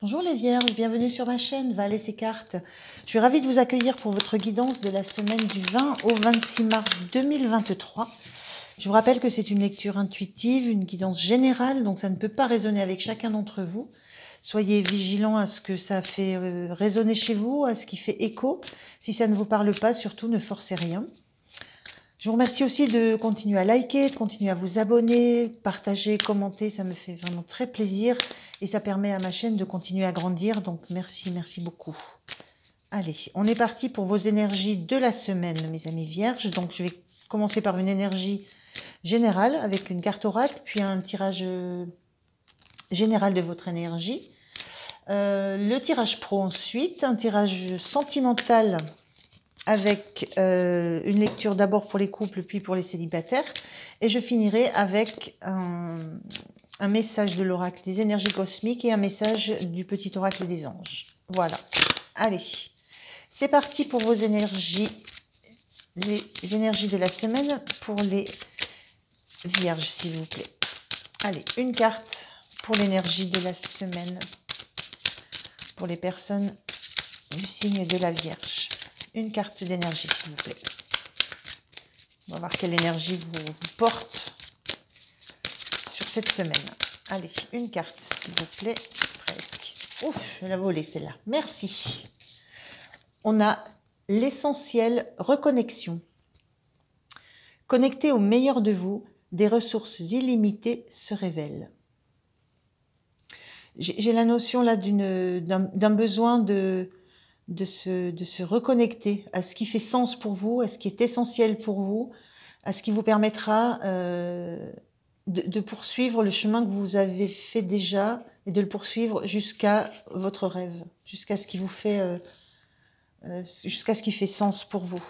Bonjour les Vierges, bienvenue sur ma chaîne Val et ses cartes. Je suis ravie de vous accueillir pour votre guidance de la semaine du 20 au 26 mars 2023. Je vous rappelle que c'est une lecture intuitive, une guidance générale, donc ça ne peut pas résonner avec chacun d'entre vous. Soyez vigilants à ce que ça fait résonner chez vous, à ce qui fait écho. Si ça ne vous parle pas, surtout ne forcez rien. Je vous remercie aussi de continuer à liker, de continuer à vous abonner, partager, commenter, ça me fait vraiment très plaisir et ça permet à ma chaîne de continuer à grandir, donc merci, merci beaucoup. Allez, on est parti pour vos énergies de la semaine, mes amis vierges. Donc je vais commencer par une énergie générale avec une carte oracle, puis un tirage général de votre énergie. Le tirage pro ensuite, un tirage sentimental avec une lecture d'abord pour les couples, puis pour les célibataires. Et je finirai avec un message de l'oracle des énergies cosmiques et un message du petit oracle des anges. Voilà. Allez, c'est parti pour vos énergies, les énergies de la semaine pour les vierges, s'il vous plaît. Allez, une carte pour l'énergie de la semaine pour les personnes du signe de la Vierge. Une carte d'énergie, s'il vous plaît. On va voir quelle énergie vous porte sur cette semaine. Allez, une carte, s'il vous plaît. Presque. Ouf, je l'ai volée celle-là. Merci. On a l'essentiel reconnexion. Connecté au meilleur de vous, des ressources illimitées se révèlent. J'ai la notion là d'un besoin de se reconnecter à ce qui fait sens pour vous, à ce qui est essentiel pour vous, à ce qui vous permettra de poursuivre le chemin que vous avez fait déjà et de le poursuivre jusqu'à votre rêve, jusqu'à ce qui vous fait, jusqu'à ce qui fait sens pour vous.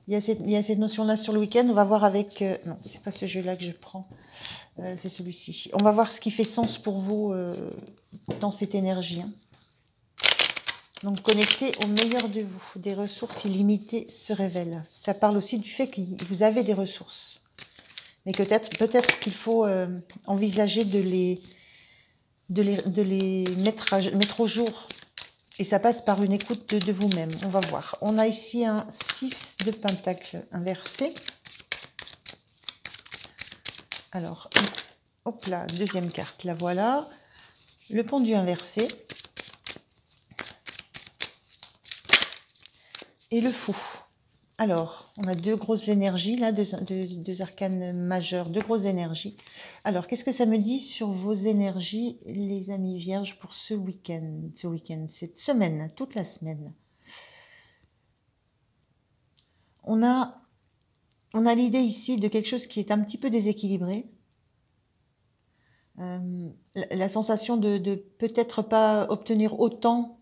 Il y a cette notion-là sur le week-end. On va voir avec... non, c'est pas ce jeu-là que je prends. C'est celui-ci. On va voir ce qui fait sens pour vous dans cette énergie. Hein. Donc, connecté au meilleur de vous, des ressources illimitées se révèlent. Ça parle aussi du fait que vous avez des ressources. Mais peut-être qu'il faut envisager de les mettre au jour. Et ça passe par une écoute de vous-même. On va voir. On a ici un 6 de pentacle inversé. Alors, hop là, deuxième carte, la voilà. Le pendu inversé. Et le fou. Alors, on a deux grosses énergies, là, deux arcanes majeures, deux grosses énergies. Alors, qu'est-ce que ça me dit sur vos énergies, les amis vierges, pour ce week-end, cette semaine, toute la semaine? On a l'idée ici de quelque chose qui est un petit peu déséquilibré. La sensation de peut-être pas obtenir autant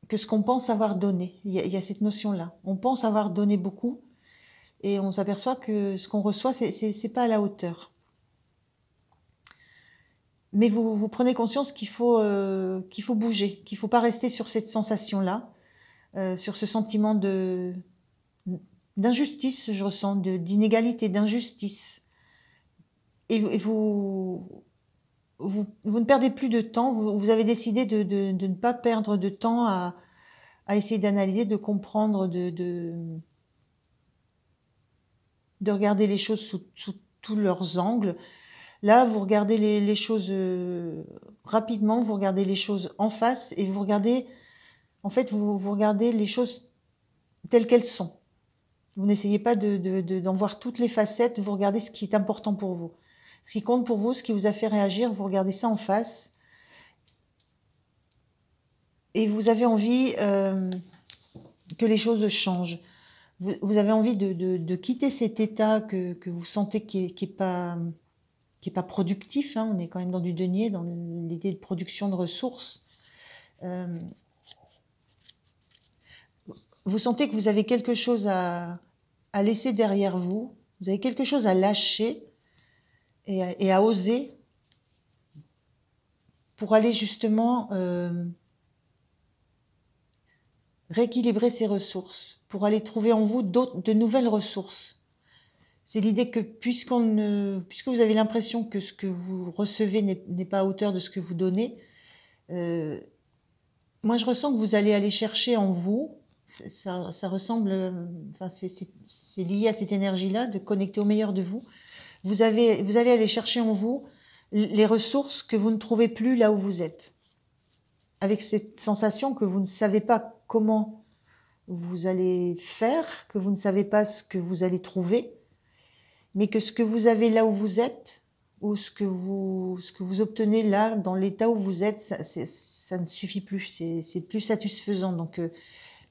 que ce qu'on pense avoir donné. Il y a cette notion-là. On pense avoir donné beaucoup et on s'aperçoit que ce qu'on reçoit, c'est pas à la hauteur. Mais vous prenez conscience qu'il faut bouger, qu'il ne faut pas rester sur cette sensation-là, sur ce sentiment d'injustice, je ressens, d'inégalité, d'injustice. Et vous ne perdez plus de temps, vous avez décidé de ne pas perdre de temps à essayer d'analyser, de comprendre, de regarder les choses sous tous leurs angles. Là, vous regardez les choses rapidement, vous regardez les choses en face et vous regardez, en fait, vous regardez les choses telles qu'elles sont. Vous n'essayez pas d'en voir toutes les facettes, vous regardez ce qui est important pour vous. Ce qui compte pour vous, ce qui vous a fait réagir, vous regardez ça en face. Et vous avez envie que les choses changent. Vous avez envie de quitter cet état que vous sentez qui n'est pas productif. Hein. On est quand même dans du denier, dans l'idée de production de ressources. Vous sentez que vous avez quelque chose à laisser derrière vous. Vous avez quelque chose à lâcher et à oser pour aller justement rééquilibrer ces ressources, pour aller trouver en vous de nouvelles ressources. C'est l'idée que puisque vous avez l'impression que ce que vous recevez n'est pas à hauteur de ce que vous donnez, moi je ressens que vous allez aller chercher en vous, ça ressemble, enfin c'est lié à cette énergie-là, de connecter au meilleur de vous. Vous allez aller chercher en vous les ressources que vous ne trouvez plus là où vous êtes. Avec cette sensation que vous ne savez pas comment vous allez faire, que vous ne savez pas ce que vous allez trouver, mais que ce que vous avez là où vous êtes, ou ce que vous obtenez là, dans l'état où vous êtes, ça ne suffit plus, c'est plus satisfaisant. Donc,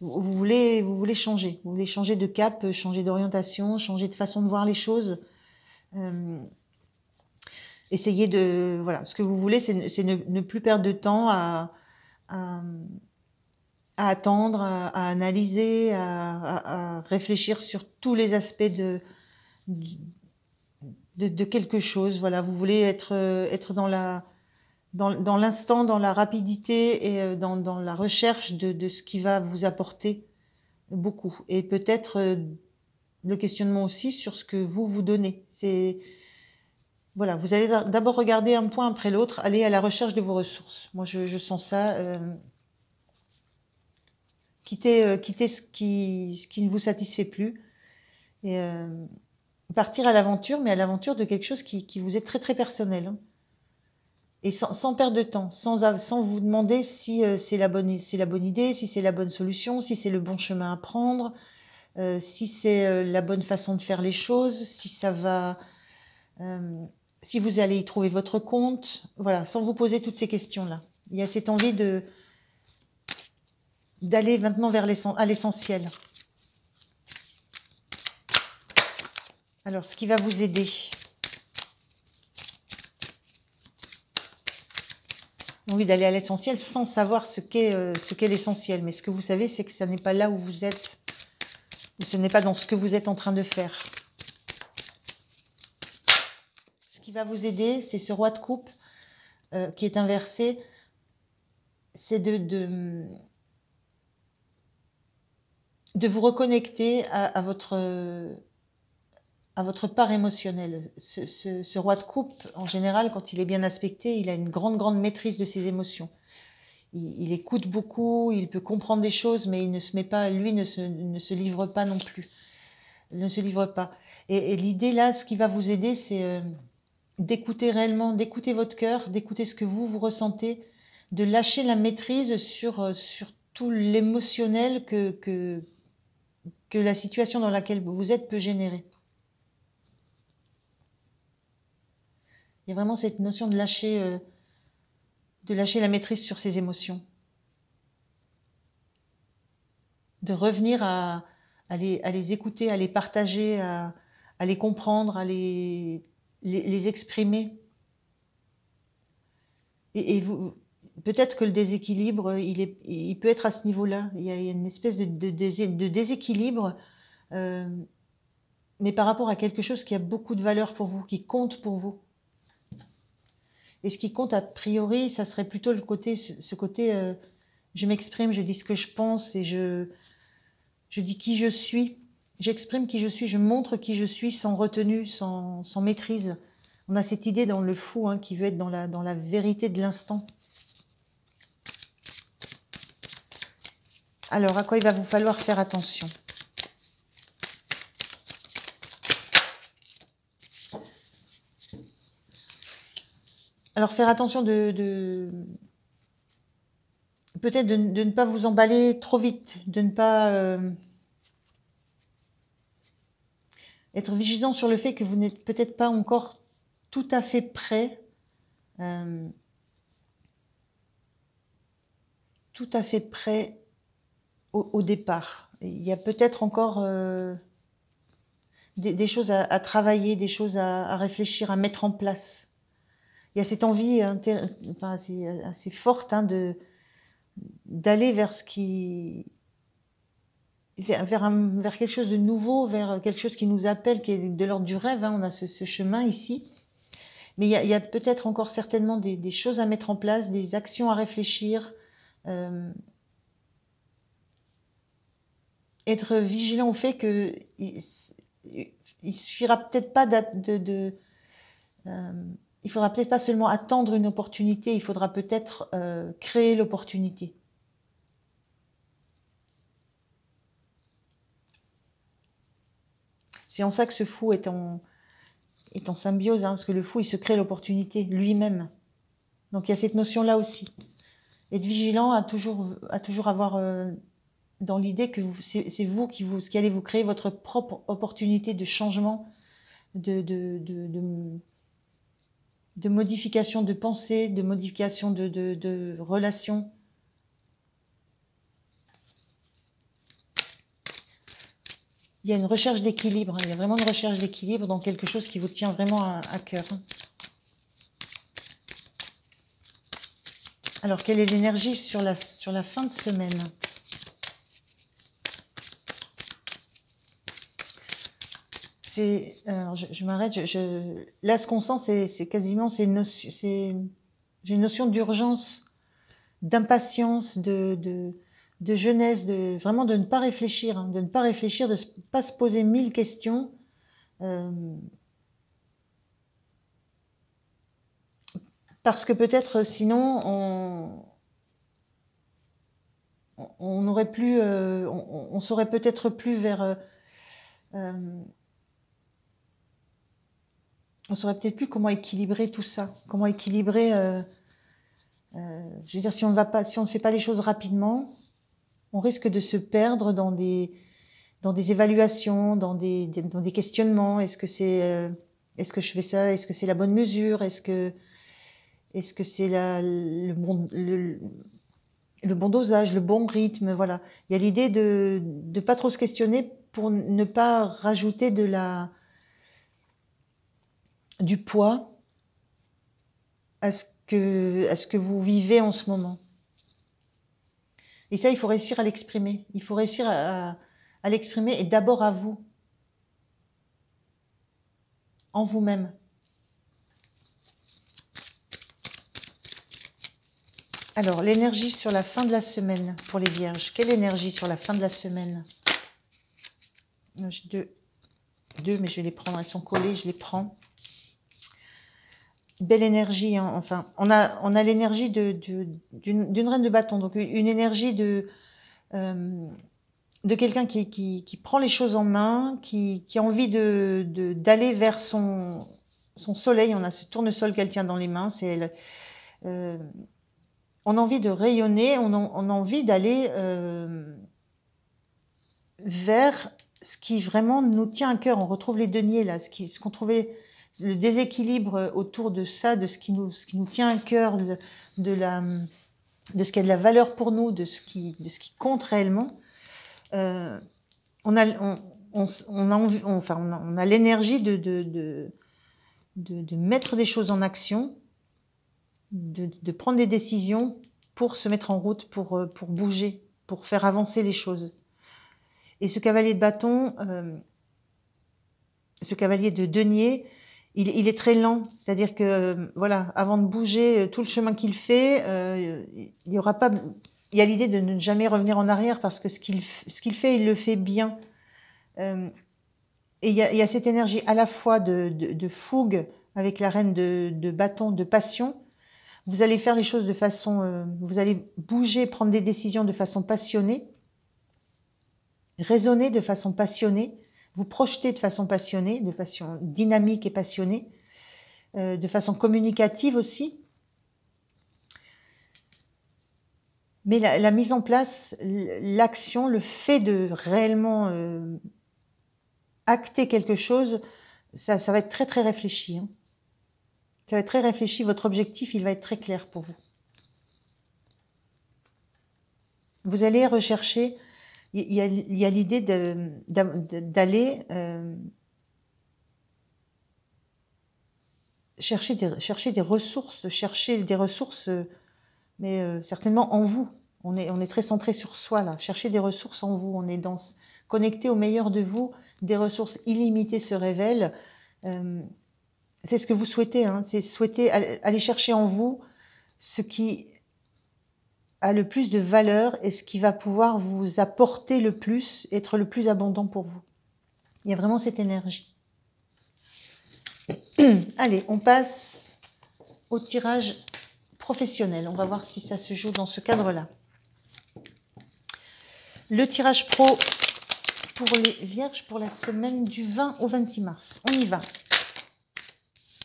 vous voulez changer. Vous voulez changer de cap, changer d'orientation, changer de façon de voir les choses. Essayez de... Voilà, ce que vous voulez, c'est ne plus perdre de temps à attendre, à analyser, à réfléchir sur tous les aspects de quelque chose. Voilà, vous voulez être dans l'instant, dans la rapidité et dans la recherche de ce qui va vous apporter beaucoup. Et peut-être le questionnement aussi sur ce que vous donnez. Voilà, vous allez d'abord regarder un point après l'autre, aller à la recherche de vos ressources. Moi, je sens ça. Quitter ce qui ne vous satisfait plus et partir à l'aventure, mais à l'aventure de quelque chose qui vous est très très personnel. Hein. Et sans perdre de temps, sans vous demander si c'est la bonne idée, si c'est la bonne solution, si c'est le bon chemin à prendre, si c'est la bonne façon de faire les choses, si vous allez y trouver votre compte, voilà, sans vous poser toutes ces questions-là. Il y a cette envie d'aller maintenant à l'essentiel. Alors, ce qui va vous aider. Envie d'aller à l'essentiel sans savoir ce qu'est l'essentiel. Mais ce que vous savez, c'est que ça n'est pas là où vous êtes, ou ce n'est pas dans ce que vous êtes en train de faire. Ce qui va vous aider, c'est ce roi de coupe qui est inversé. C'est de vous reconnecter à votre part émotionnelle. Ce roi de coupe, en général, quand il est bien aspecté, il a une grande maîtrise de ses émotions. Il écoute beaucoup, il peut comprendre des choses, mais il ne se met pas, lui ne se livre pas non plus. Il ne se livre pas. Et l'idée là, ce qui va vous aider, c'est d'écouter réellement, d'écouter votre cœur, d'écouter ce que vous ressentez, de lâcher la maîtrise sur tout l'émotionnel que la situation dans laquelle vous êtes peut générer. Il y a vraiment cette notion de lâcher la maîtrise sur ses émotions. De revenir à les écouter, à les partager, à les comprendre, à les exprimer. Et vous, peut-être que le déséquilibre, il peut être à ce niveau-là. Il y a une espèce de déséquilibre, mais par rapport à quelque chose qui a beaucoup de valeur pour vous, qui compte pour vous. Et ce qui compte, a priori, ça serait plutôt ce côté je m'exprime, je dis ce que je pense et je dis qui je suis. J'exprime qui je suis, je montre qui je suis sans retenue, sans maîtrise. On a cette idée dans le fou hein, qui veut être dans la vérité de l'instant. Alors, à quoi il va vous falloir faire attention ? Alors, faire attention peut-être de ne pas vous emballer trop vite, de ne pas être vigilant sur le fait que vous n'êtes peut-être pas encore tout à fait prêt, au départ. Il y a peut-être encore des choses à travailler, des choses à réfléchir, à mettre en place. Il y a cette envie assez forte hein, d'aller vers vers quelque chose de nouveau, vers quelque chose qui nous appelle, qui est de l'ordre du rêve. Hein. On a ce chemin ici. Mais il y a peut-être encore certainement des choses à mettre en place, des actions à réfléchir. Être vigilant au fait que il suffira peut-être pas il faudra peut-être pas seulement attendre une opportunité, il faudra peut-être créer l'opportunité. C'est en ça que ce fou est en symbiose, hein, parce que le fou, il se crée l'opportunité lui-même. Donc il y a cette notion-là aussi. Être vigilant à toujours avoir dans l'idée que c'est vous qui allez vous créer votre propre opportunité de changement, de modification de pensée, de modification de relations. Il y a une recherche d'équilibre, il y a vraiment une recherche d'équilibre dans quelque chose qui vous tient vraiment à cœur. Alors, quelle est l'énergie sur la fin de semaine? Alors je m'arrête, là ce qu'on sent, c'est quasiment, j'ai une notion d'urgence, d'impatience, de jeunesse, vraiment de ne pas réfléchir, hein, de ne pas se poser 1000 questions. Parce que peut-être sinon on n'aurait plus, on saurait peut-être plus vers, on saurait peut-être plus comment équilibrer tout ça, comment équilibrer. Je veux dire, si on ne fait pas les choses rapidement, on risque de se perdre dans des évaluations, dans des questionnements. Est-ce que je fais ça? Est-ce que c'est la bonne mesure? Est-ce que c'est le bon dosage, le bon rythme? Voilà. Il y a l'idée de ne pas trop se questionner pour ne pas rajouter du poids à ce que vous vivez en ce moment. Et ça, il faut réussir à l'exprimer. Il faut réussir à l'exprimer, et d'abord à vous, en vous-même. Alors, l'énergie sur la fin de la semaine pour les vierges. Quelle énergie sur la fin de la semaine? J'ai deux, mais je vais les prendre. Elles sont collées, je les prends. Belle énergie, hein. Enfin, on a l'énergie d'une reine de bâton, donc une énergie de quelqu'un qui prend les choses en main, qui a envie d'aller vers son soleil. On a ce tournesol qu'elle tient dans les mains, c'est elle. On a envie de rayonner, on a envie d'aller vers ce qui vraiment nous tient à cœur. On retrouve les deniers là, ce qu'on trouvait, le déséquilibre autour de ça, de ce qui nous tient à cœur, de ce qui a de la valeur pour nous, de ce qui compte réellement. On a l'énergie de mettre des choses en action, de prendre des décisions pour se mettre en route, pour bouger, pour faire avancer les choses. Et ce cavalier de bâton, ce cavalier de denier, il est très lent. C'est-à-dire que, voilà, avant de bouger tout le chemin qu'il fait, il y aura pas... Il y a l'idée de ne jamais revenir en arrière parce que ce qu'il fait, il le fait bien. Et il y a cette énergie à la fois de fougue avec la reine de bâton, de passion. Vous allez faire les choses de façon... vous allez bouger, prendre des décisions de façon passionnée, raisonner de façon passionnée, vous projeter de façon passionnée, de façon dynamique et passionnée, de façon communicative aussi. Mais la mise en place, l'action, le fait de réellement acter quelque chose, ça va être très très réfléchi. Hein. Ça va être très réfléchi, votre objectif, il va être très clair pour vous. Vous allez rechercher, il y a l'idée d'aller chercher des ressources, mais certainement en vous. On est très centré sur soi là. Chercher des ressources en vous. On est connecté au meilleur de vous. Des ressources illimitées se révèlent. C'est ce que vous souhaitez. Hein. C'est souhaiter aller chercher en vous ce qui a le plus de valeur et ce qui va pouvoir vous apporter le plus, être le plus abondant pour vous. Il y a vraiment cette énergie. Allez, on passe au tirage professionnel. On va voir si ça se joue dans ce cadre-là. Le tirage pro pour les vierges pour la semaine du 20 au 26 mars. On y va.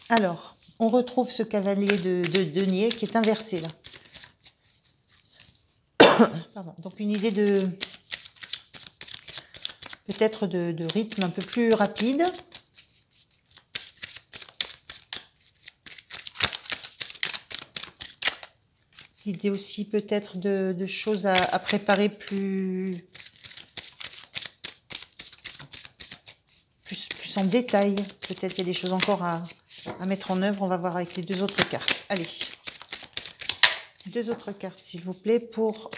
Alors, on retrouve ce cavalier de denier qui est inversé là. Pardon. Donc une idée de peut-être de rythme un peu plus rapide. L'idée aussi peut-être de choses à préparer plus en détail. Peut-être qu'il y a des choses encore à mettre en œuvre. On va voir avec les deux autres cartes. Allez, deux autres cartes s'il vous plaît pour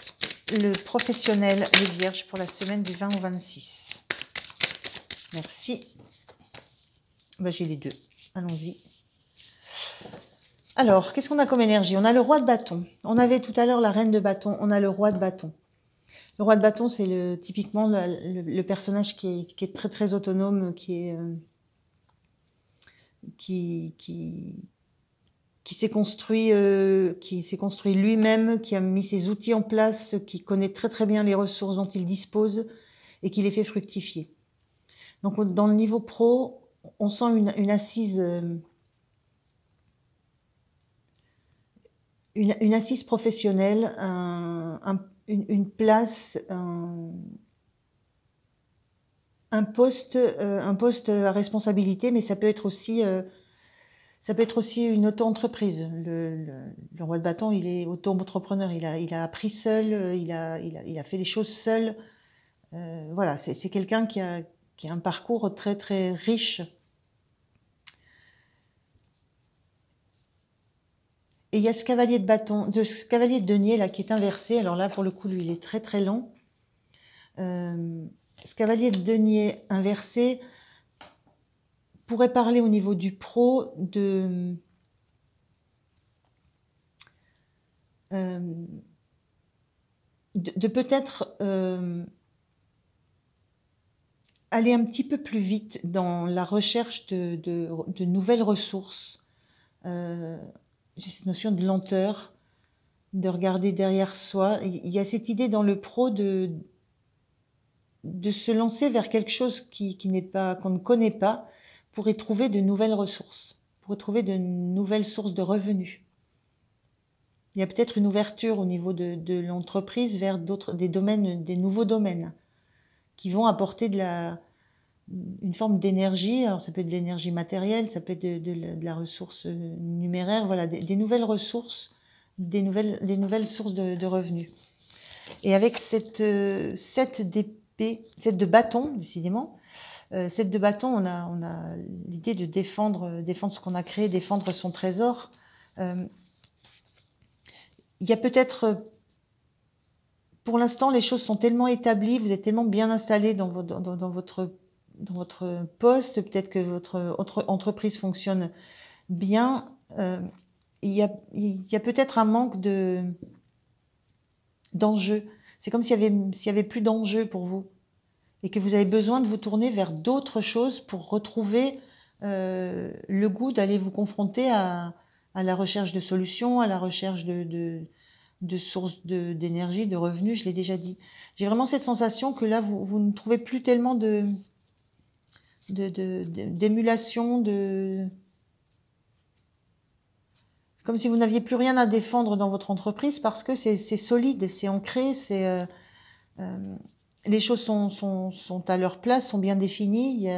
le professionnel, les vierges, pour la semaine du 20 au 26. Merci. Ben, j'ai les deux. Allons-y. Alors, qu'est-ce qu'on a comme énergie? On a le roi de bâton. On avait tout à l'heure la reine de bâton. On a le roi de bâton. Le roi de bâton, c'est typiquement le personnage qui est très très autonome, qui s'est construit lui-même, qui a mis ses outils en place, qui connaît très très bien les ressources dont il dispose et qui les fait fructifier. Donc dans le niveau pro, on sent une assise, une assise professionnelle, une place, un poste à responsabilité, mais ça peut être aussi une auto-entreprise. Le roi de bâton, il est auto-entrepreneur, il a appris seul, il a fait les choses seul. Voilà, c'est quelqu'un qui a un parcours très très riche. Et il y a ce cavalier de bâton, ce cavalier de denier là qui est inversé. Alors là, pour le coup, lui, il est très très lent. Ce cavalier de denier inversé pourrait parler au niveau du pro de peut-être aller un petit peu plus vite dans la recherche de nouvelles ressources. J'ai cette notion de lenteur, de regarder derrière soi. Il y a cette idée dans le pro de se lancer vers quelque chose qu'on ne connaît pas pour y trouver de nouvelles ressources, pour y trouver de nouvelles sources de revenus. Il y a peut-être une ouverture au niveau de l'entreprise vers des nouveaux domaines qui vont apporter une forme d'énergie. Alors ça peut être de l'énergie matérielle, ça peut être de la ressource numéraire, voilà, des nouvelles ressources, des nouvelles sources de revenus. Et avec cette de bâton, décidément, cette de bâton, on a l'idée de défendre ce qu'on a créé, défendre son trésor. Il y a peut-être, pour l'instant, les choses sont tellement établies, vous êtes tellement bien installé dans votre poste, peut-être que votre entreprise fonctionne bien. Il y a peut-être un manque d'enjeux. C'est comme s'il y avait plus d'enjeux pour vous et que vous avez besoin de vous tourner vers d'autres choses pour retrouver le goût d'aller vous confronter à la recherche de solutions, à la recherche de sources d'énergie, de revenus, je l'ai déjà dit. J'ai vraiment cette sensation que là, vous ne trouvez plus tellement d'émulation, comme si vous n'aviez plus rien à défendre dans votre entreprise parce que c'est solide, c'est ancré, les choses sont à leur place, sont bien définies.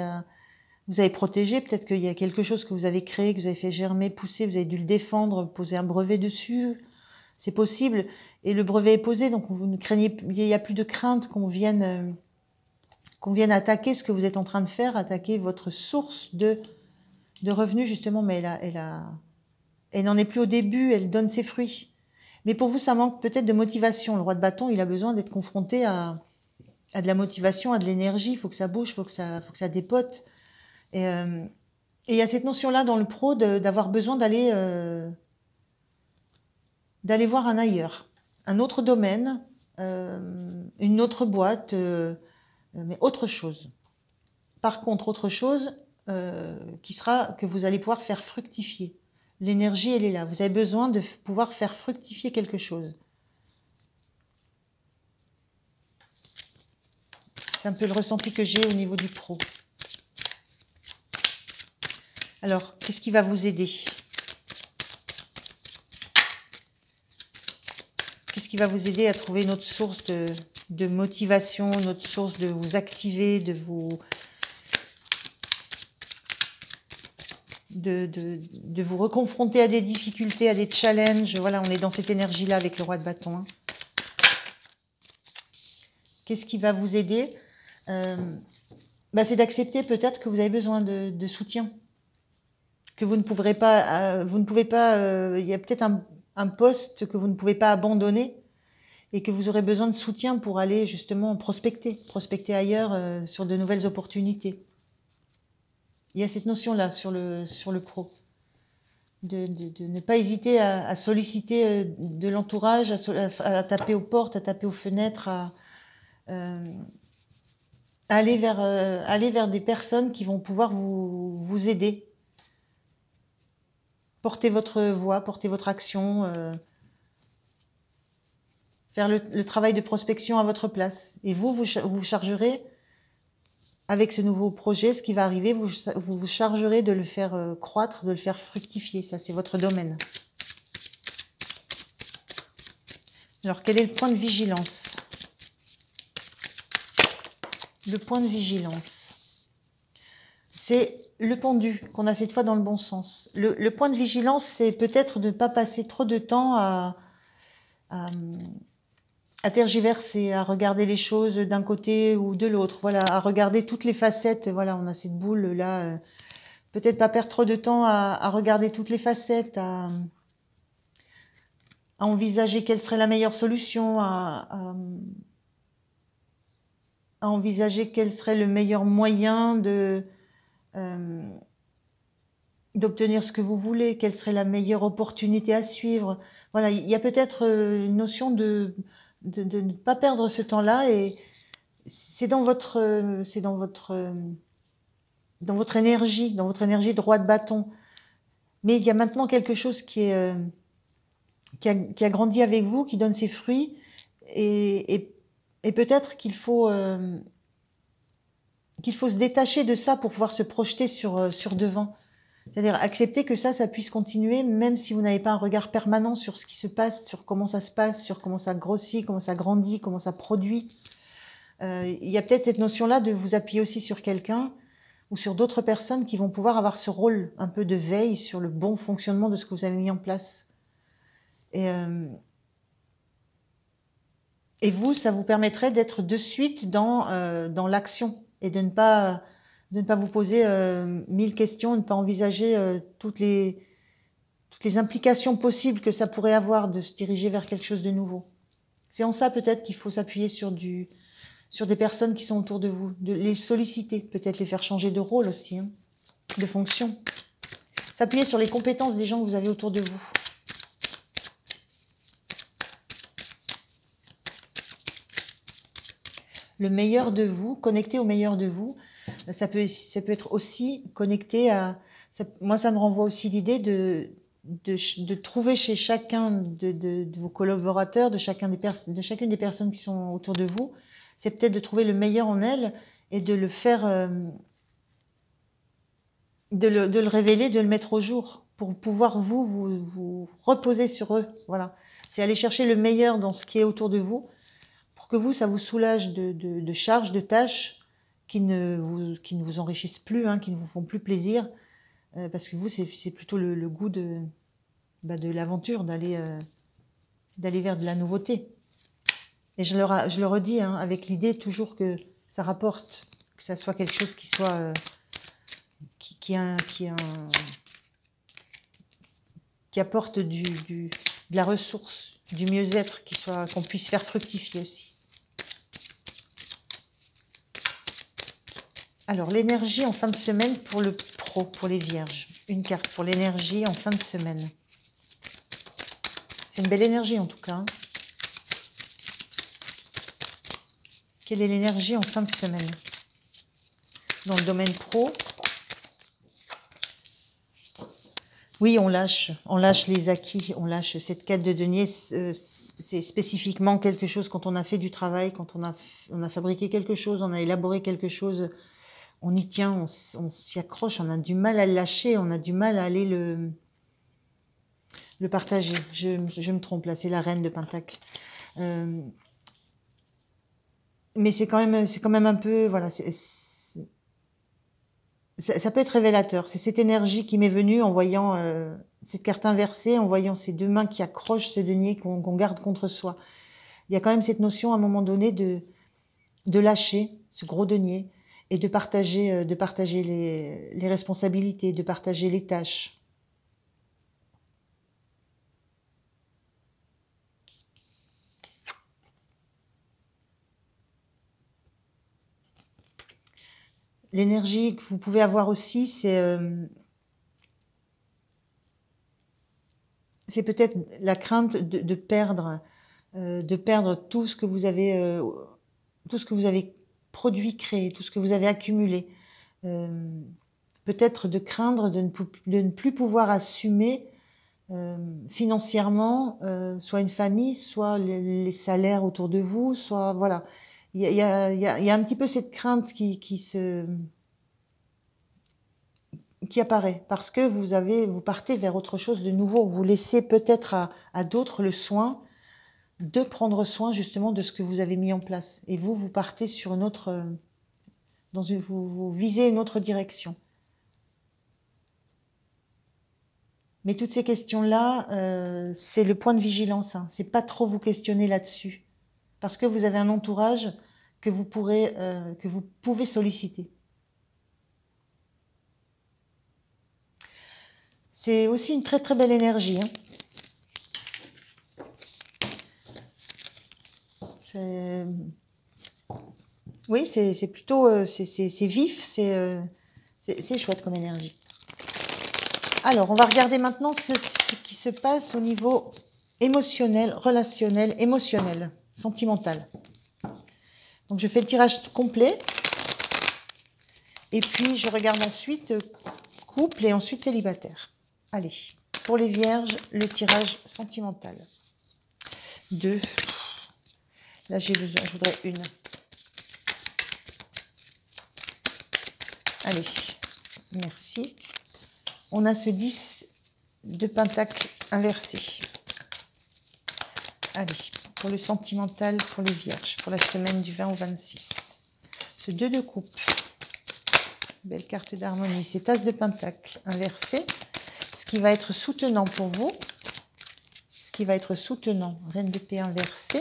Vous avez protégé, peut-être qu'il y a quelque chose que vous avez créé, que vous avez fait germer, pousser, vous avez dû le défendre, poser un brevet dessus. C'est possible. Et le brevet est posé, donc vous ne craignez, il n'y a plus de crainte qu'on vienne attaquer ce que vous êtes en train de faire, attaquer votre source de revenus, justement, mais elle n'en est plus au début, elle donne ses fruits. Mais pour vous, ça manque peut-être de motivation. Le roi de bâton, il a besoin d'être confronté à de la motivation, à de l'énergie. Il faut que ça bouge, il faut que ça dépote. Et il y a cette notion-là dans le pro d'avoir besoin d'aller voir un ailleurs, un autre domaine, une autre boîte, mais autre chose. Par contre, autre chose, qui sera que vous allez pouvoir faire fructifier. L'énergie, elle est là. Vous avez besoin de pouvoir faire fructifier quelque chose. C'est un peu le ressenti que j'ai au niveau du pro. Alors, qu'est-ce qui va vous aider? Qu'est-ce qui va vous aider à trouver une autre source de motivation, une autre source de vous activer, de vous reconfronter à des difficultés, à des challenges? Voilà, on est dans cette énergie-là avec le roi de bâton. Hein. Qu'est-ce qui va vous aider? C'est d'accepter peut-être que vous avez besoin de soutien, que vous ne pourrez pas, il y a peut-être un poste que vous ne pouvez pas abandonner et que vous aurez besoin de soutien pour aller justement prospecter ailleurs sur de nouvelles opportunités. Il y a cette notion-là sur le pro, de ne pas hésiter à solliciter de l'entourage, à taper aux portes, à taper aux fenêtres, à aller vers des personnes qui vont pouvoir vous aider. Porter votre voix, porter votre action, faire le travail de prospection à votre place. Et vous chargerez, avec ce nouveau projet, ce qui va arriver, vous chargerez de le faire croître, de le faire fructifier. Ça, c'est votre domaine. Alors, quel est le point de vigilance? Le point de vigilance, c'est le pendu qu'on a cette fois dans le bon sens. Le point de vigilance, c'est peut-être de ne pas passer trop de temps à tergiverser, à regarder les choses d'un côté ou de l'autre, voilà, à regarder toutes les facettes. Voilà, on a cette boule là. Peut-être pas perdre trop de temps à regarder toutes les facettes, à envisager quelle serait la meilleure solution, à envisager quel serait le meilleur moyen d'obtenir ce que vous voulez, quelle serait la meilleure opportunité à suivre. Voilà, il y a peut-être une notion de ne pas perdre ce temps-là, et c'est dans votre énergie, de roi de bâton. Mais il y a maintenant quelque chose qui a grandi avec vous, qui donne ses fruits, et peut-être qu'il faut se détacher de ça pour pouvoir se projeter sur devant. C'est-à-dire accepter que ça puisse continuer, même si vous n'avez pas un regard permanent sur ce qui se passe, sur comment ça se passe, sur comment ça grossit, comment ça grandit, comment ça produit. Il y a peut-être cette notion-là de vous appuyer aussi sur quelqu'un ou sur d'autres personnes qui vont pouvoir avoir ce rôle un peu de veille sur le bon fonctionnement de ce que vous avez mis en place. Et vous, ça vous permettrait d'être de suite dans l'action et de ne pas vous poser 1000 questions, de ne pas envisager toutes les implications possibles que ça pourrait avoir de se diriger vers quelque chose de nouveau. C'est en ça peut-être qu'il faut s'appuyer sur des personnes qui sont autour de vous, de les solliciter, peut-être les faire changer de rôle aussi, hein, de fonction. S'appuyer sur les compétences des gens que vous avez autour de vous. Le meilleur de vous, connecté au meilleur de vous, ça peut être aussi connecté à... moi, ça me renvoie aussi l'idée de trouver chez chacun de vos collaborateurs, de chacune des personnes qui sont autour de vous, c'est peut-être de trouver le meilleur en elles et de le faire, de le révéler, de le mettre au jour pour pouvoir vous reposer sur eux. Voilà. C'est aller chercher le meilleur dans ce qui est autour de vous pour que vous, ça vous soulage de charges, de tâches qui ne vous enrichissent plus, hein, qui ne vous font plus plaisir, parce que vous, c'est plutôt le goût de l'aventure, d'aller vers de la nouveauté. Et je le redis, hein, avec l'idée toujours que ça rapporte, que ça soit quelque chose qui soit qui apporte de la ressource, du mieux-être, qu'on puisse faire fructifier aussi. Alors, l'énergie en fin de semaine pour le pro, pour les vierges. Une carte pour l'énergie en fin de semaine. C'est une belle énergie en tout cas. Quelle est l'énergie en fin de semaine? Dans le domaine pro, Oui, on lâche les acquis, on lâche cette quête de denier. C'est spécifiquement quelque chose quand on a fait du travail, quand on a fabriqué quelque chose, on a élaboré quelque chose, on y tient, on s'y accroche, on a du mal à le lâcher, on a du mal à aller le partager. Je me trompe là, c'est la reine de Pentacle. Mais c'est quand même un peu, voilà, ça peut être révélateur. C'est cette énergie qui m'est venue en voyant cette carte inversée, en voyant ces deux mains qui accrochent ce denier qu'on garde contre soi. Il y a quand même cette notion à un moment donné de lâcher ce gros denier et de partager les responsabilités, de partager les tâches. L'énergie que vous pouvez avoir aussi, c'est peut-être la crainte de perdre tout ce que vous avez produit, créé, tout ce que vous avez accumulé. Peut-être de craindre de ne plus pouvoir assumer financièrement, soit une famille, soit les salaires autour de vous, soit voilà. Il y a un petit peu cette crainte qui apparaît parce que vous partez vers autre chose de nouveau. Vous laissez peut-être à d'autres le soin de prendre soin justement de ce que vous avez mis en place. Et vous partez sur une autre, vous visez une autre direction. Mais toutes ces questions-là, c'est le point de vigilance. Hein. C'est pas trop vous questionner là-dessus, parce que vous avez un entourage que vous pouvez solliciter. C'est aussi une très très belle énergie. Hein. Oui, c'est plutôt, c'est vif, c'est chouette comme énergie. Alors, on va regarder maintenant ce qui se passe au niveau émotionnel, relationnel, émotionnel, sentimental. Donc, je fais le tirage complet. Et puis, je regarde ensuite couple et ensuite célibataire. Allez, pour les vierges, le tirage sentimental. 2. Là, je voudrais une. Allez, merci. On a ce 10 de pentacle inversé. Allez, pour le sentimental, pour les vierges, pour la semaine du 20 au 26. Ce 2 de coupe. Belle carte d'harmonie. Cet as de pentacle inversé. Ce qui va être soutenant pour vous. Ce qui va être soutenant. Reine d'épée inversée.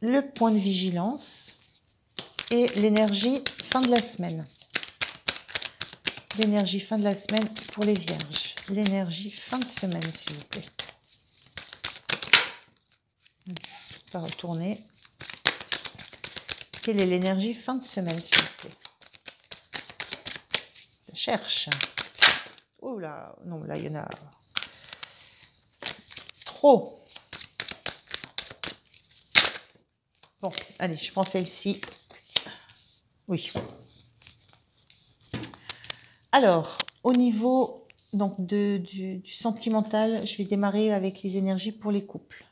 Le point de vigilance. Et l'énergie fin de la semaine. L'énergie fin de la semaine pour les vierges. L'énergie fin de semaine, s'il vous plaît. On va retourner. Quelle est l'énergie fin de semaine, s'il vous plaît? Je cherche. Oh là, non, là, il y en a trop. Bon, allez, je prends celle-ci. Oui. Alors, au niveau donc du sentimental, je vais démarrer avec les énergies pour les couples.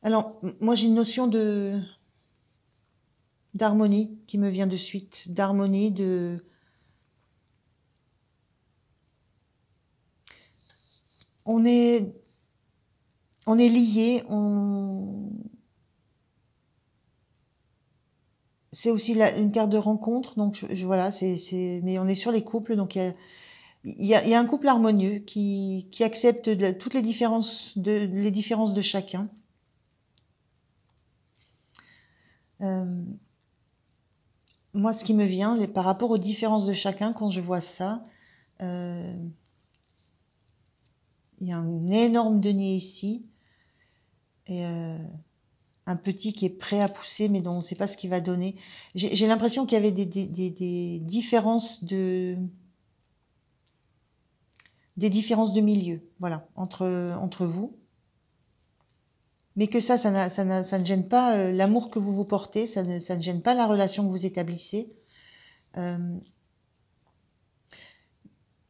Alors, moi, j'ai une notion d'harmonie qui me vient de suite. D'harmonie, on est liés, c'est aussi une carte de rencontre, donc voilà, mais on est sur les couples, donc il y a un couple harmonieux qui accepte toutes les différences de chacun. Moi, ce qui me vient, par rapport aux différences de chacun, quand je vois ça, il y a un énorme denier ici, et un petit qui est prêt à pousser, mais dont on ne sait pas ce qu'il va donner. J'ai l'impression qu'il y avait des différences de milieu, voilà, entre vous. Mais que ça ne gêne pas l'amour que vous portez, ça ne gêne pas la relation que vous établissez.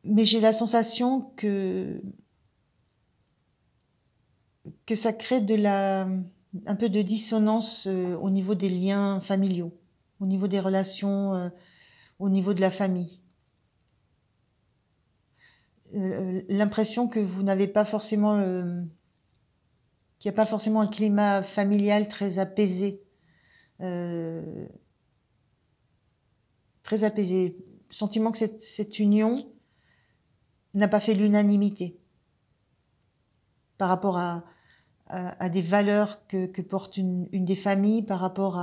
Mais j'ai la sensation que ça crée un peu de dissonance au niveau des liens familiaux, au niveau des relations, au niveau de la famille. L'impression que vous n'avez pas forcément, qu'il n'y a pas forcément un climat familial très apaisé, euh, très apaisé. Sentiment que cette union n'a pas fait l'unanimité par rapport à des valeurs que porte une des familles, par rapport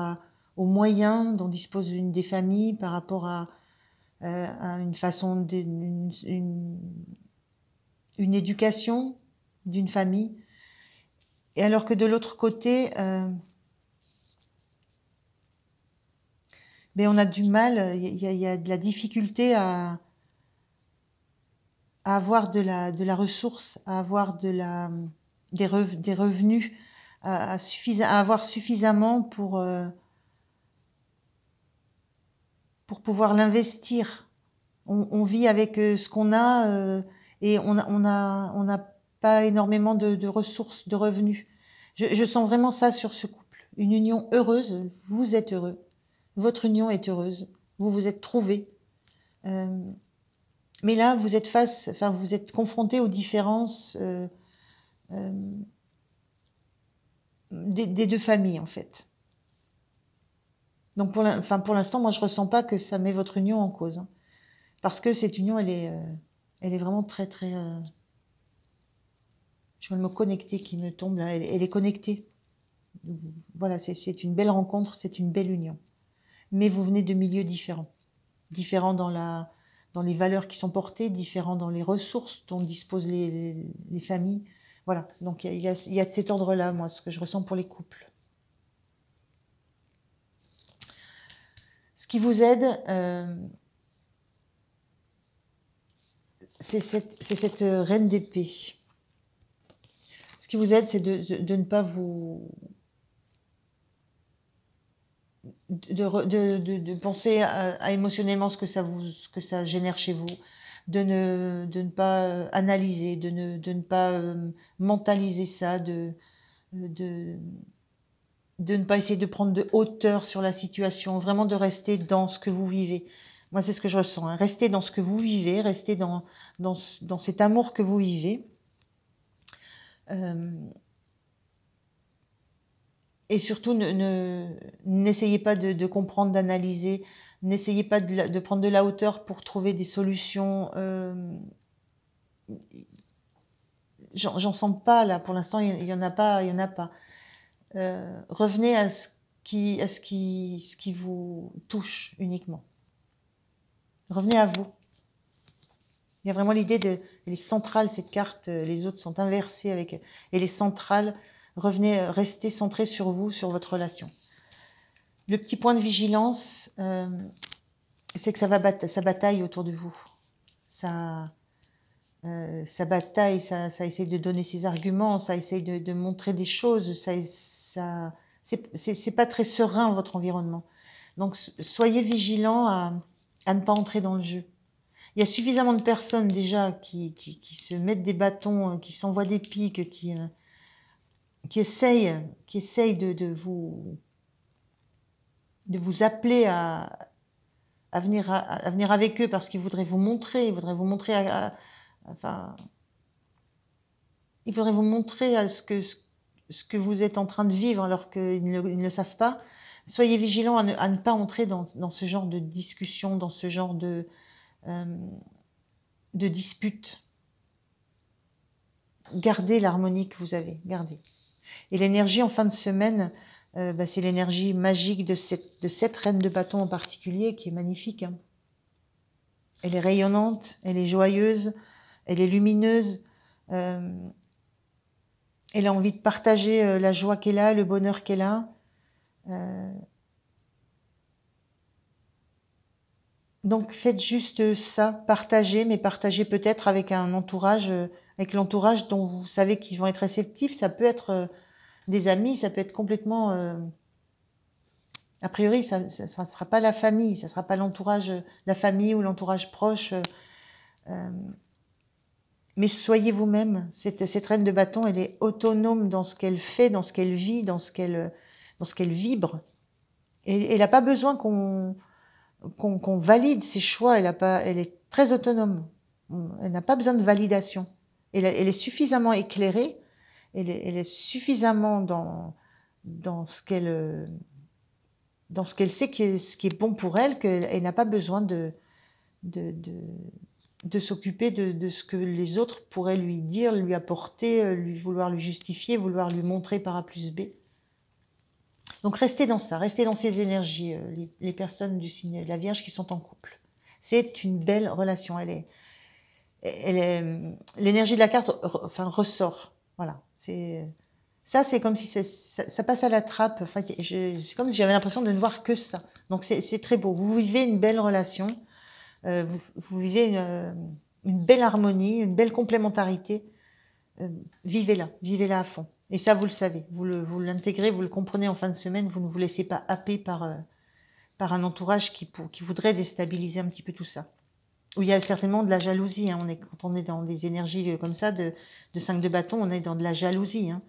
aux moyens dont dispose une des familles, par rapport à une façon, une éducation d'une famille. Et alors que de l'autre côté, mais on a du mal, il y a de la difficulté à avoir de la ressource, à avoir des revenus, à avoir suffisamment pour pouvoir l'investir. On vit avec ce qu'on a et on n'a pas énormément de ressources, de revenus. Je sens vraiment ça sur ce couple. Une union heureuse, vous êtes heureux, votre union est heureuse, vous vous êtes trouvés. Mais là, vous êtes vous êtes confrontés aux différences euh, des deux familles en fait. Donc pour l'instant, moi je ressens pas que ça met votre union en cause, hein. Parce que cette union, elle est vraiment très très. Je vois le mot connecté qui me tombe là. Elle est connectée. Voilà, c'est une belle rencontre, c'est une belle union. Mais vous venez de milieux différents, différents dans les valeurs qui sont portées, différents dans les ressources dont disposent les familles. Voilà. Donc il y a de cet ordre-là, moi, ce que je ressens pour les couples. Ce qui vous aide, c'est cette reine d'épée. Ce qui vous aide, c'est de ne pas vous... de penser à émotionnellement ce que ça génère chez vous, de ne pas analyser, de ne pas mentaliser ça, de, de ne pas essayer de prendre de hauteur sur la situation, vraiment de rester dans ce que vous vivez. Moi, c'est ce que je ressens, hein. Restez dans ce que vous vivez, restez dans cet amour que vous vivez. Et surtout, n'essayez pas de comprendre, d'analyser, n'essayez pas de prendre de la hauteur pour trouver des solutions. J'en sens pas là, pour l'instant, il y en a pas, il y en a pas. Revenez à ce qui vous touche uniquement. Revenez à vous. Il y a vraiment l'idée elle est centrale, cette carte, les autres sont inversés avec, elle est centrale. Revenez, restez centré sur vous, sur votre relation. Le petit point de vigilance, c'est que ça bataille autour de vous. Ça bataille, ça essaie de donner ses arguments, ça essaie de montrer des choses, c'est pas très serein votre environnement. Donc soyez vigilants à ne pas entrer dans le jeu. Il y a suffisamment de personnes déjà qui se mettent des bâtons, qui s'envoient des piques, qui essayent de vous appeler à venir avec eux parce qu'ils voudraient vous montrer, enfin, il faudrait vous montrer à ce que vous êtes en train de vivre alors qu'ils ne le savent pas. Soyez vigilants à ne pas entrer dans ce genre de discussion, dans ce genre de dispute. Gardez l'harmonie que vous avez, gardez. Et l'énergie en fin de semaine, c'est l'énergie magique de cette reine de bâton en particulier qui est magnifique, hein. Elle est rayonnante, elle est joyeuse, elle est lumineuse. Elle a envie de partager la joie qu'elle a, le bonheur qu'elle a. Donc faites juste ça, partagez, mais partagez peut-être avec un entourage, avec l'entourage dont vous savez qu'ils vont être réceptifs. Ça peut être des amis, ça peut être complètement... a priori, ça ne sera pas la famille, ça ne sera pas l'entourage, la famille ou l'entourage proche. Euh, mais soyez vous-même. Cette reine de bâton, elle est autonome dans ce qu'elle fait, dans ce qu'elle vit, dans ce qu'elle vibre. Et elle n'a pas besoin qu'on valide ses choix. Elle est très autonome. Elle n'a pas besoin de validation. Elle est suffisamment éclairée. Elle est suffisamment dans ce qu'elle sait ce qui est bon pour elle, qu'elle n'a pas besoin de s'occuper de ce que les autres pourraient lui dire, lui apporter, vouloir lui justifier, vouloir lui montrer par A plus B. Donc restez dans ça, restez dans ces énergies, les personnes du signe de la Vierge qui sont en couple. C'est une belle relation. L'énergie de la carte ressort. Voilà. C'est comme si ça passe à la trappe. Enfin, c'est comme si j'avais l'impression de ne voir que ça. Donc c'est très beau. Vous vivez une belle relation. Vous vivez une belle harmonie, une belle complémentarité. Vivez-la à fond. Et ça, vous le savez. Vous l'intégrez, vous le comprenez en fin de semaine. Vous ne vous laissez pas happer par un entourage qui voudrait déstabiliser un petit peu tout ça. Où il y a certainement de la jalousie. Hein. Quand on est dans des énergies comme ça, de 5 de bâton, on est dans de la jalousie. Hein.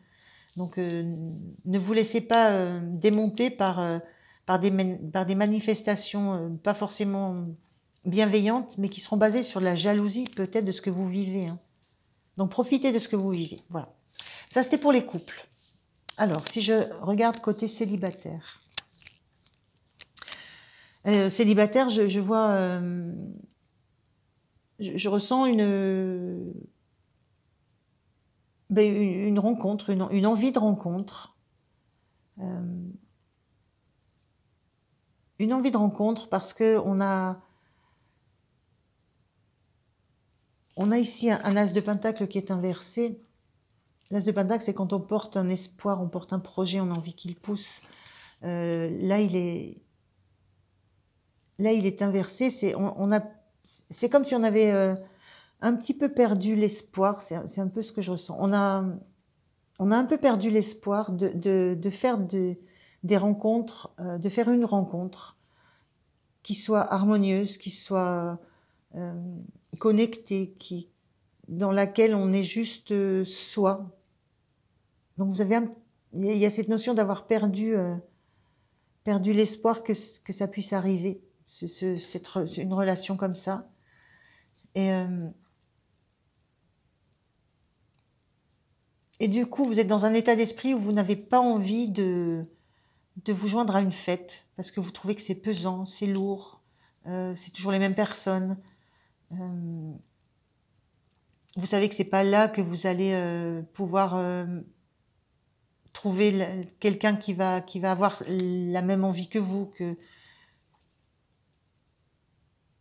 Donc, ne vous laissez pas démonter par des manifestations pas forcément bienveillantes, mais qui seront basées sur la jalousie peut-être de ce que vous vivez. Hein. Donc, profitez de ce que vous vivez. Voilà. Ça, c'était pour les couples. Alors, si je regarde côté célibataire. Célibataire, je vois... je ressens une rencontre, une envie de rencontre. Une envie de rencontre parce que on a ici un as de pentacle qui est inversé. L'as de pentacle, c'est quand on porte un espoir, on porte un projet, on a envie qu'il pousse. Là, il est inversé. C'est comme si on avait un petit peu perdu l'espoir. C'est un peu ce que je ressens. On a un peu perdu l'espoir de faire des rencontres, de faire une rencontre qui soit harmonieuse, qui soit connectée, dans laquelle on est juste soi. Donc il y a cette notion d'avoir perdu l'espoir que ça puisse arriver, une relation comme ça. Et du coup, vous êtes dans un état d'esprit où vous n'avez pas envie de vous joindre à une fête, parce que vous trouvez que c'est pesant, c'est lourd, c'est toujours les mêmes personnes. Vous savez que c'est pas là que vous allez pouvoir trouver quelqu'un qui va avoir la même envie que vous.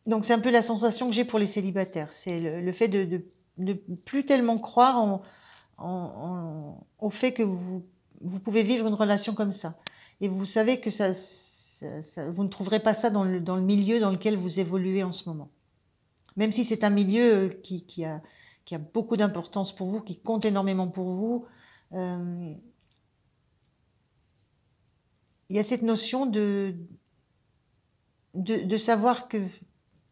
Donc c'est un peu la sensation que j'ai pour les célibataires. C'est le fait de ne plus tellement croire au fait que vous pouvez vivre une relation comme ça. Et vous savez que vous ne trouverez pas ça dans le milieu dans lequel vous évoluez en ce moment. Même si c'est un milieu qui a beaucoup d'importance pour vous, qui compte énormément pour vous, il y a cette notion de savoir que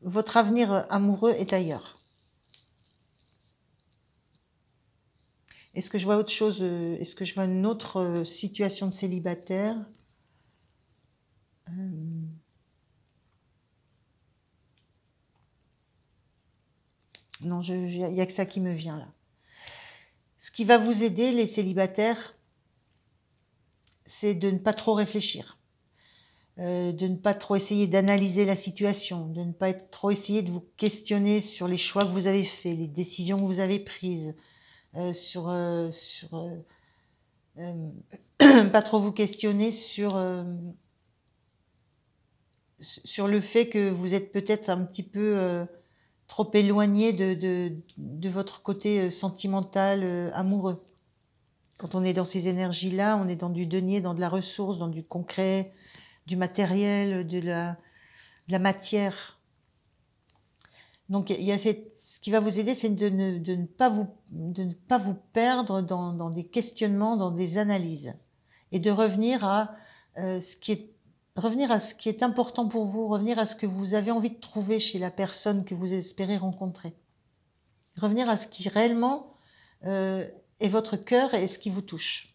votre avenir amoureux est ailleurs. Est-ce que je vois autre chose? Est-ce que je vois une autre situation de célibataire? Non, il n'y a que ça qui me vient là. Ce qui va vous aider, les célibataires, c'est de ne pas trop réfléchir, de ne pas trop essayer d'analyser la situation, de ne pas trop essayer de vous questionner sur les choix que vous avez faits, les décisions que vous avez prises, pas trop vous questionner sur le fait que vous êtes peut-être un petit peu trop éloigné de votre côté sentimental, amoureux. Quand on est dans ces énergies-là, on est dans du denier, dans de la ressource, dans du concret, du matériel, de la matière. Donc il y a ce qui va vous aider, c'est de ne pas vous perdre dans des questionnements, dans des analyses, et de revenir à ce qui est important pour vous, revenir à ce que vous avez envie de trouver chez la personne que vous espérez rencontrer. Revenir à ce qui réellement est votre cœur et ce qui vous touche.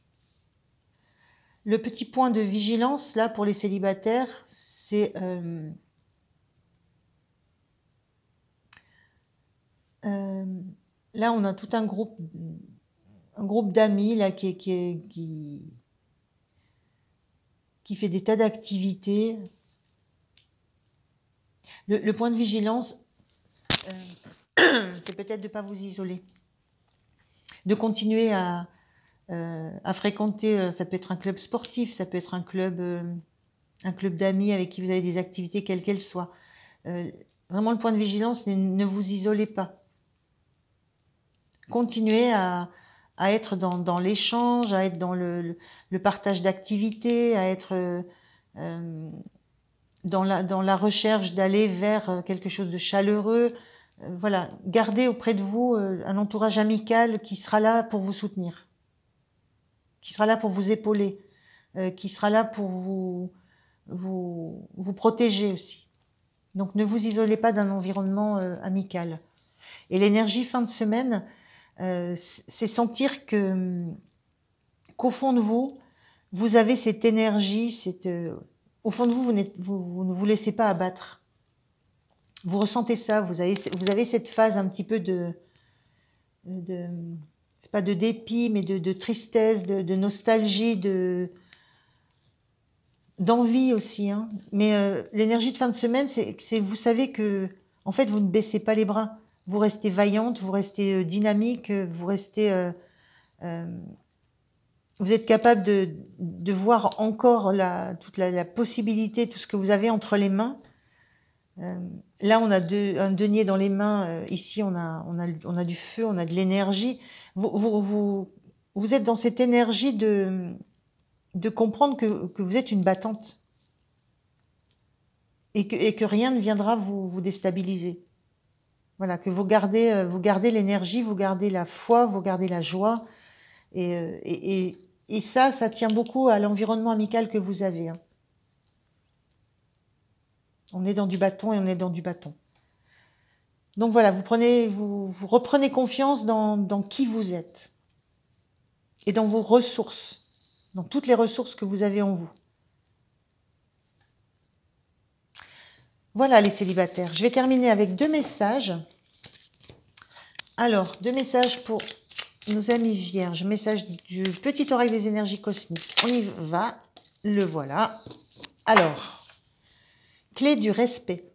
Le petit point de vigilance, là, pour les célibataires, c'est là, on a tout un groupe d'amis là qui fait des tas d'activités. Le point de vigilance, c'est peut-être de ne pas vous isoler, de continuer à fréquenter. Ça peut être un club sportif, ça peut être un club d'amis avec qui vous avez des activités quelles qu'elles soient. Vraiment, le point de vigilance, ne vous isolez pas. Continuez à être dans l'échange, à être dans le partage d'activités, à être dans la recherche d'aller vers quelque chose de chaleureux. Voilà, gardez auprès de vous un entourage amical qui sera là pour vous soutenir, qui sera là pour vous épauler, qui sera là pour vous protéger aussi. Donc ne vous isolez pas d'un environnement amical. Et l'énergie fin de semaine, c'est sentir qu'au fond de vous, vous avez cette énergie, au fond de vous, vous ne vous laissez pas abattre. Vous ressentez ça, vous avez cette phase un petit peu c'est pas de dépit, mais de tristesse, de nostalgie, d'envie aussi. Hein. Mais l'énergie de fin de semaine, c'est vous savez que, en fait, vous ne baissez pas les bras. Vous restez vaillante, vous restez dynamique, vous restez... vous êtes capable de voir encore toute la possibilité, tout ce que vous avez entre les mains. Là, on a un denier dans les mains. Ici, on a du feu, on a de l'énergie. Vous êtes dans cette énergie de comprendre que vous êtes une battante et que rien ne viendra vous déstabiliser. Voilà, que vous gardez l'énergie, vous gardez la foi, vous gardez la joie. Et ça tient beaucoup à l'environnement amical que vous avez. Hein. On est dans du bâton et on est dans du bâton. Donc voilà, vous reprenez confiance dans qui vous êtes et dans vos ressources, dans toutes les ressources que vous avez en vous. Voilà les célibataires. Je vais terminer avec 2 messages. Alors, 2 messages pour nos amis vierges. Message du petit oreille des énergies cosmiques. On y va. Le voilà. Alors, clé du respect.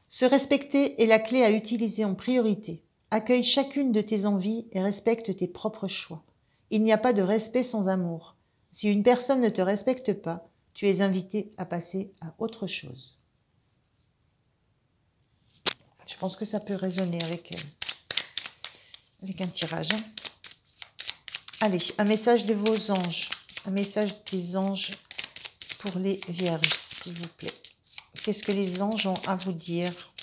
Se respecter est la clé à utiliser en priorité. Accueille chacune de tes envies et respecte tes propres choix. Il n'y a pas de respect sans amour. Si une personne ne te respecte pas, tu es invité à passer à autre chose. Je pense que ça peut résonner avec un tirage. Hein. Allez, un message de vos anges. Un message des anges pour les vierges, s'il vous plaît. Qu'est-ce que les anges ont à vous dire?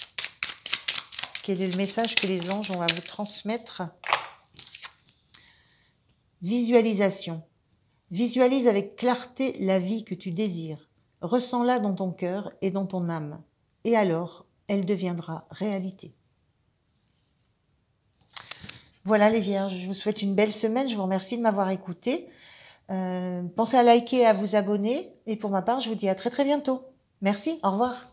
Quel est le message que les anges ont à vous transmettre? Visualisation. Visualise avec clarté la vie que tu désires. Ressens-la dans ton cœur et dans ton âme. Et alors, elle deviendra réalité. Voilà les vierges, je vous souhaite une belle semaine. Je vous remercie de m'avoir écouté. Pensez à liker et à vous abonner. Et pour ma part, je vous dis à très très bientôt. Merci, au revoir.